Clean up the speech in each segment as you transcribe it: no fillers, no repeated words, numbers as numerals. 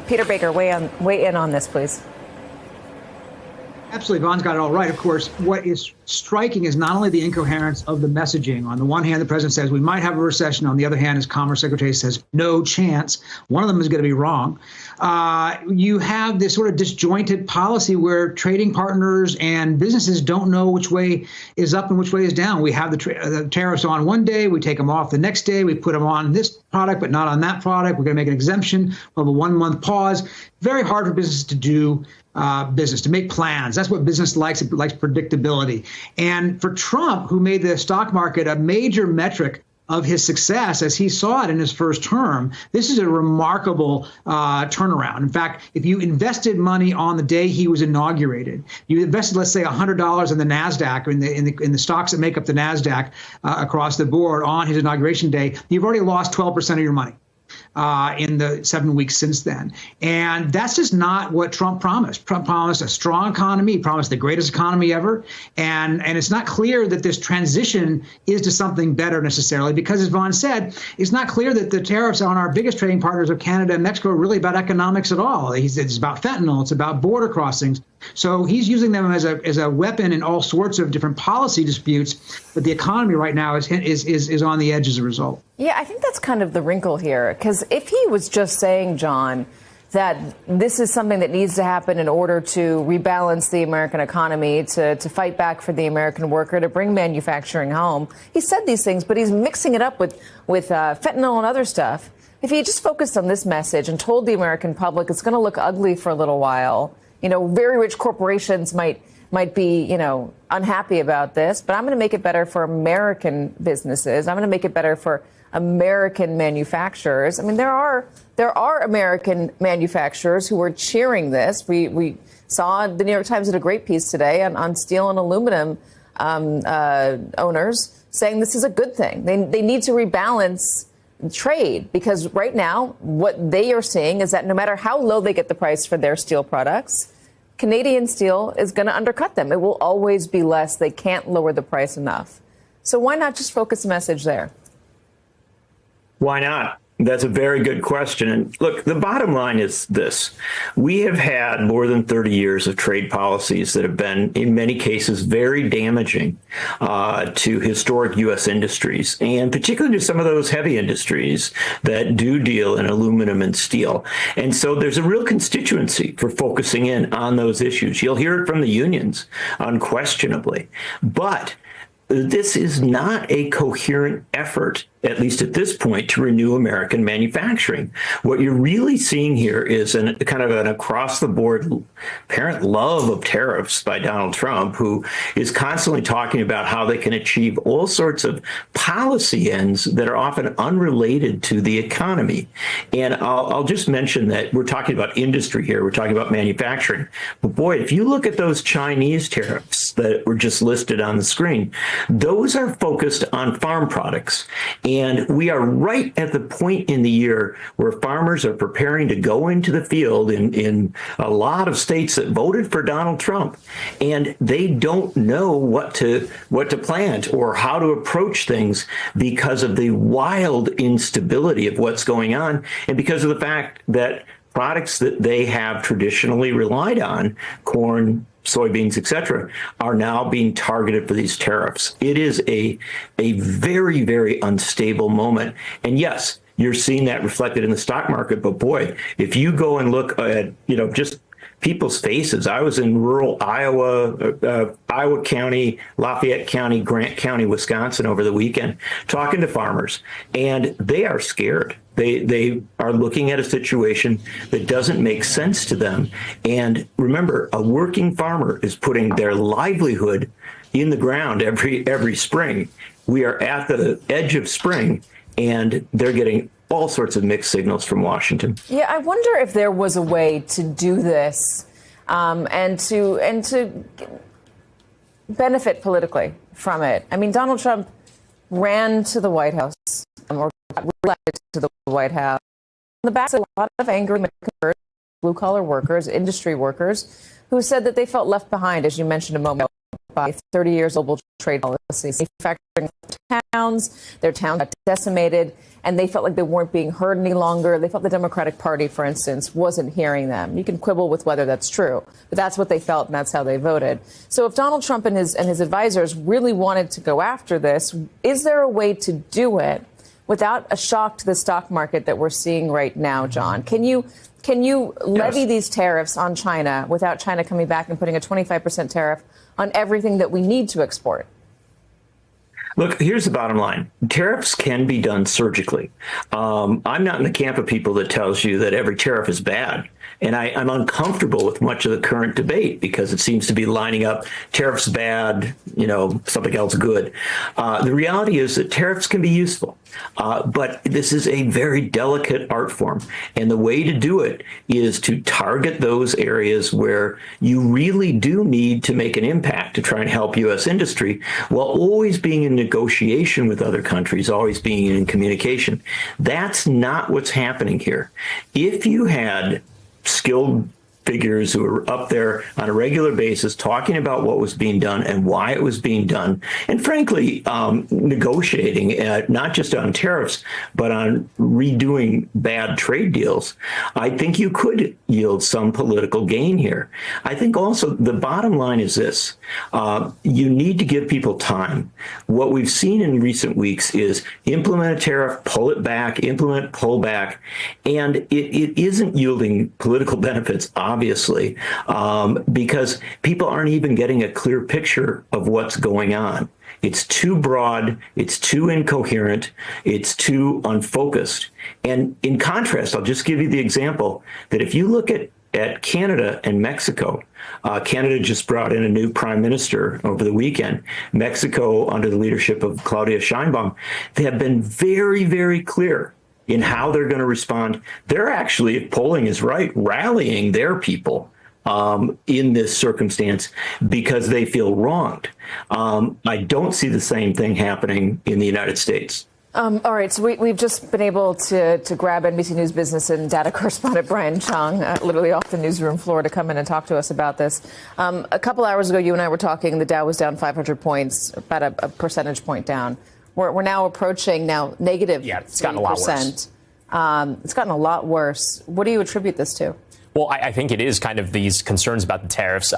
Peter Baker, weigh in on this, please. Absolutely. Vaughn's got it all right. Of course, what is striking is not only the incoherence of the messaging. On the one hand, the president says we might have a recession. On the other hand, his Commerce Secretary says no chance. One of them is going to be wrong. You have this sort of disjointed policy where trading partners and businesses don't know which way is up and which way is down. We have the tariffs on one day, we take them off the next day, we put them on this product, but not on that product. We're going to make an exemption. We'll have a 1 month pause. Very hard for businesses to do business, to make plans. That's what business likes. It likes predictability. And for Trump, who made the stock market a major metric of his success as he saw it in his first term, this is a remarkable turnaround. In fact, if you invested money on the day he was inaugurated, you invested, let's say, $100 in the NASDAQ, or in the stocks that make up the NASDAQ across the board on his inauguration day, you've already lost 12% of your money in the 7 weeks since then. And that's just not what Trump promised. Trump promised a strong economy. He promised the greatest economy ever. And it's not clear that this transition is to something better necessarily, because as Vaughn said, it's not clear that the tariffs on our biggest trading partners of Canada and Mexico are really about economics at all. It's about fentanyl. It's about border crossings. So he's using them as a weapon in all sorts of different policy disputes. But the economy right now is on the edge as a result. Yeah, I think that's kind of the wrinkle here, because if he was just saying, John, that this is something that needs to happen in order to rebalance the American economy, to fight back for the American worker, to bring manufacturing home. He said these things, but he's mixing it up with fentanyl and other stuff. If he just focused on this message and told the American public it's going to look ugly for a little while, you know, very rich corporations might be, you know, unhappy about this, but I'm going to make it better for American businesses. I'm going to make it better for American manufacturers. I mean, there are American manufacturers who are cheering this. We saw the New York Times did a great piece today on steel and aluminum owners saying this is a good thing. They need to rebalance trade, because right now what they are seeing is that no matter how low they get the price for their steel products, Canadian steel is going to undercut them. It will always be less. They can't lower the price enough. So why not just focus the message there? Why not? That's a very good question. And look, the bottom line is this. We have had more than 30 years of trade policies that have been, in many cases, very damaging to historic U.S. industries, and particularly to some of those heavy industries that do deal in aluminum and steel. And so there's a real constituency for focusing in on those issues. You'll hear it from the unions, unquestionably. But this is not a coherent effort, at least at this point, to renew American manufacturing. What you're really seeing here is kind of an across-the-board apparent love of tariffs by Donald Trump, who is constantly talking about how they can achieve all sorts of policy ends that are often unrelated to the economy. And I'll just mention that we're talking about industry here. We're talking about manufacturing. But boy, if you look at those Chinese tariffs that were just listed on the screen, those are focused on farm products. And we are right at the point in the year where farmers are preparing to go into the field in a lot of states that voted for Donald Trump. And they don't know what to plant or how to approach things because of the wild instability of what's going on, and because of the fact that products that they have traditionally relied on, corn, soybeans, et cetera, are now being targeted for these tariffs. It is a very, very unstable moment. And yes, you're seeing that reflected in the stock market. But boy, if you go and look at, just people's faces. I was in rural Iowa, Iowa County, Lafayette County, Grant County, Wisconsin over the weekend, talking to farmers, and they are scared. They are looking at a situation that doesn't make sense to them. And remember, a working farmer is putting their livelihood in the ground every spring. We are at the edge of spring, and they're getting all sorts of mixed signals from Washington. Yeah, I wonder if there was a way to do this and to benefit politically from it. I mean, Donald Trump ran to the White House or got reelected to the White House on the backs of a lot of angry blue-collar workers, industry workers, who said that they felt left behind, as you mentioned a moment ago, by 30 years global trade policies, manufacturing town, Their towns got decimated, and they felt like they weren't being heard any longer. They felt the Democratic Party, for instance, wasn't hearing them. You can quibble with whether that's true, but that's what they felt, and that's how they voted. So if Donald Trump and his advisors really wanted to go after this, is there a way to do it without a shock to the stock market that we're seeing right now, John? Can you levy these tariffs on China without China coming back and putting a 25% tariff on everything that we need to export? Look, here's the bottom line. Tariffs can be done surgically. I'm not in the camp of people that tells you that every tariff is bad. And I'm uncomfortable with much of the current debate because it seems to be lining up tariffs bad, something else good. The reality is that tariffs can be useful, but this is a very delicate art form. And the way to do it is to target those areas where you really do need to make an impact to try and help U.S. industry while always being in negotiation with other countries, always being in communication. That's not what's happening here. If you had skilled figures who are up there on a regular basis talking about what was being done and why it was being done, and frankly, negotiating not just on tariffs, but on redoing bad trade deals, I think you could yield some political gain here. I think also the bottom line is this. You need to give people time. What we've seen in recent weeks is implement a tariff, pull it back, implement, pull back, and it isn't yielding political benefits, obviously, because people aren't even getting a clear picture of what's going on. It's too broad, it's too incoherent, it's too unfocused. And in contrast, I'll just give you the example that if you look at Canada and Mexico, Canada just brought in a new prime minister over the weekend. Mexico, under the leadership of Claudia Sheinbaum, they have been very, very clear in how they're going to respond. They're actually, if polling is right, rallying their people in this circumstance because they feel wronged. I don't see the same thing happening in the United States. All right, so we've just been able to grab NBC News business and data correspondent Brian Chung, literally off the newsroom floor, to come in and talk to us about this. A couple hours ago, you and I were talking, the Dow was down 500 points, about a percentage point down. We're now approaching negative. Yeah, it's gotten a lot worse. It's gotten a lot worse. What do you attribute this to? Well, I think it is kind of these concerns about the tariffs.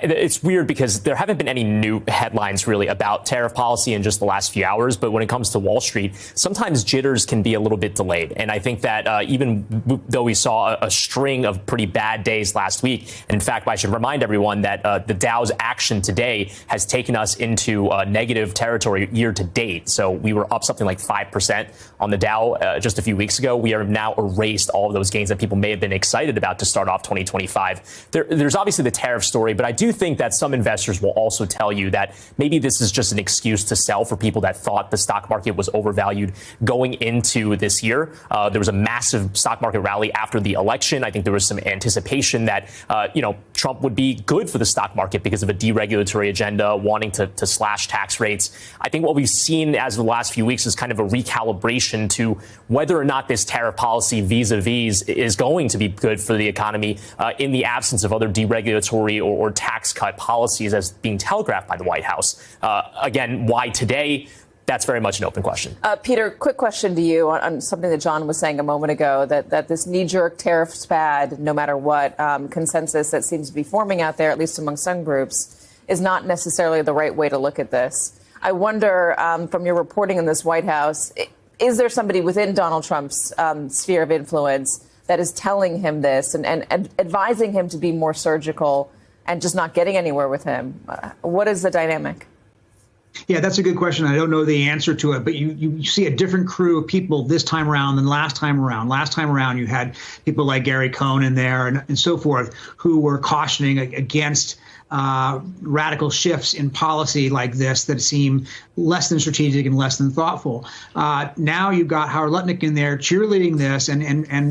It's weird because there haven't been any new headlines really about tariff policy in just the last few hours. But when it comes to Wall Street, sometimes jitters can be a little bit delayed. And I think that even though we saw a string of pretty bad days last week, and in fact, I should remind everyone that the Dow's action today has taken us into negative territory year to date. So we were up something like 5% on the Dow just a few weeks ago. We have now erased all of those gains that people may have been excited about to start off 2025. There's obviously the tariff story, but I do think that some investors will also tell you that maybe this is just an excuse to sell for people that thought the stock market was overvalued going into this year. There was a massive stock market rally after the election. I think there was some anticipation that, Trump would be good for the stock market because of a deregulatory agenda, wanting to slash tax rates. I think what we've seen as of the last few weeks is kind of a recalibration to whether or not this tariff policy vis-a-vis is going to be good for the economy in the absence of other deregulatory or tax cut policies as being telegraphed by the White House. Again, why today? That's very much an open question. Peter, quick question to you on something that John was saying a moment ago, that this knee-jerk tariffs bad, no matter what, consensus that seems to be forming out there, at least among some groups, is not necessarily the right way to look at this. I wonder, from your reporting in this White House, is there somebody within Donald Trump's sphere of influence that is telling him this and advising him to be more surgical and just not getting anywhere with him? What is the dynamic? Yeah, that's a good question. I don't know the answer to it, but you see a different crew of people this time around than last time around. Last time around, you had people like Gary Cohn in there and so forth who were cautioning against radical shifts in policy like this that seem less than strategic and less than thoughtful. Now you've got Howard Lutnick in there cheerleading this, and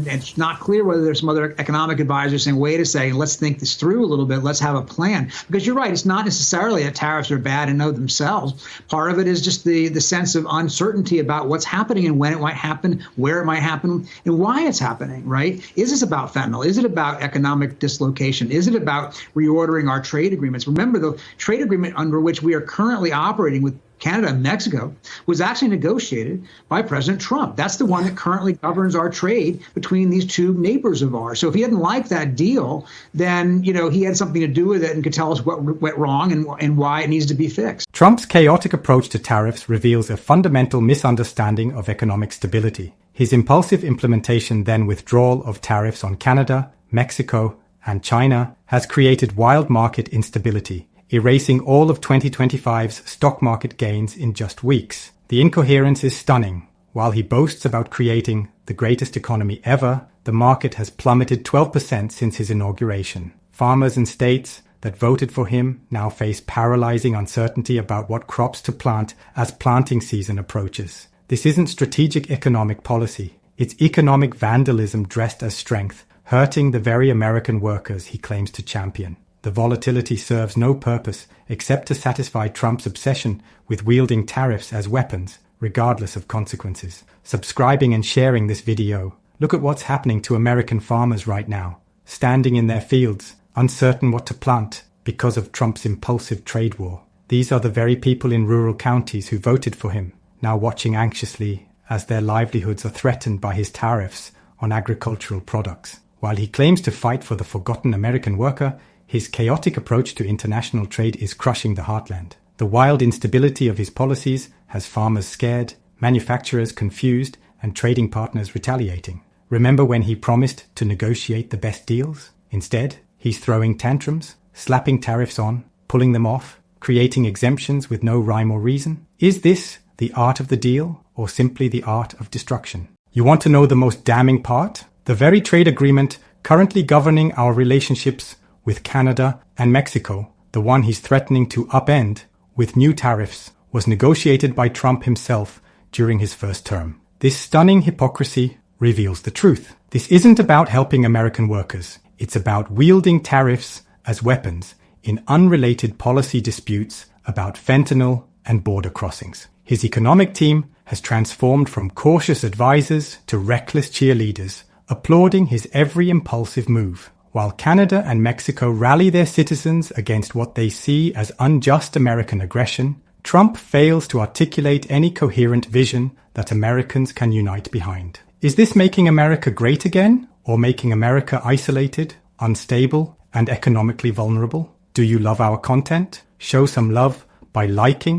it's not clear whether there's some other economic advisors saying, wait a second, let's think this through a little bit. Let's have a plan. Because you're right, it's not necessarily that tariffs are bad in and of themselves. Part of it is just the sense of uncertainty about what's happening and when it might happen, where it might happen, and why it's happening, right? Is this about fentanyl? Is it about economic dislocation? Is it about reordering our trade agreements? Remember, the trade agreement under which we are currently operating with Canada and Mexico, was actually negotiated by President Trump. That's the one that currently governs our trade between these two neighbors of ours. So if he didn't like that deal, then, he had something to do with it and could tell us what went wrong and why it needs to be fixed. Trump's chaotic approach to tariffs reveals a fundamental misunderstanding of economic stability. His impulsive implementation, then withdrawal of tariffs on Canada, Mexico, and China has created wild market instability, erasing all of 2025's stock market gains in just weeks. The incoherence is stunning. While he boasts about creating the greatest economy ever, the market has plummeted 12% since his inauguration. Farmers in states that voted for him now face paralyzing uncertainty about what crops to plant as planting season approaches. This isn't strategic economic policy. It's economic vandalism dressed as strength, hurting the very American workers he claims to champion. The volatility serves no purpose except to satisfy Trump's obsession with wielding tariffs as weapons, regardless of consequences. Subscribing and sharing this video. Look at what's happening to American farmers right now, standing in their fields, uncertain what to plant because of Trump's impulsive trade war. These are the very people in rural counties who voted for him, now watching anxiously as their livelihoods are threatened by his tariffs on agricultural products. While he claims to fight for the forgotten American worker, his chaotic approach to international trade is crushing the heartland. The wild instability of his policies has farmers scared, manufacturers confused, and trading partners retaliating. Remember when he promised to negotiate the best deals? Instead, he's throwing tantrums, slapping tariffs on, pulling them off, creating exemptions with no rhyme or reason. Is this the art of the deal, or simply the art of destruction? You want to know the most damning part? The very trade agreement currently governing our relationships with Canada and Mexico, the one he's threatening to upend with new tariffs, was negotiated by Trump himself during his first term. This stunning hypocrisy reveals the truth. This isn't about helping American workers. It's about wielding tariffs as weapons in unrelated policy disputes about fentanyl and border crossings. His economic team has transformed from cautious advisors to reckless cheerleaders, applauding his every impulsive move. While Canada and Mexico rally their citizens against what they see as unjust American aggression, Trump fails to articulate any coherent vision that Americans can unite behind. Is this making America great again, or making America isolated, unstable, and economically vulnerable? Do you love our content? Show some love by liking,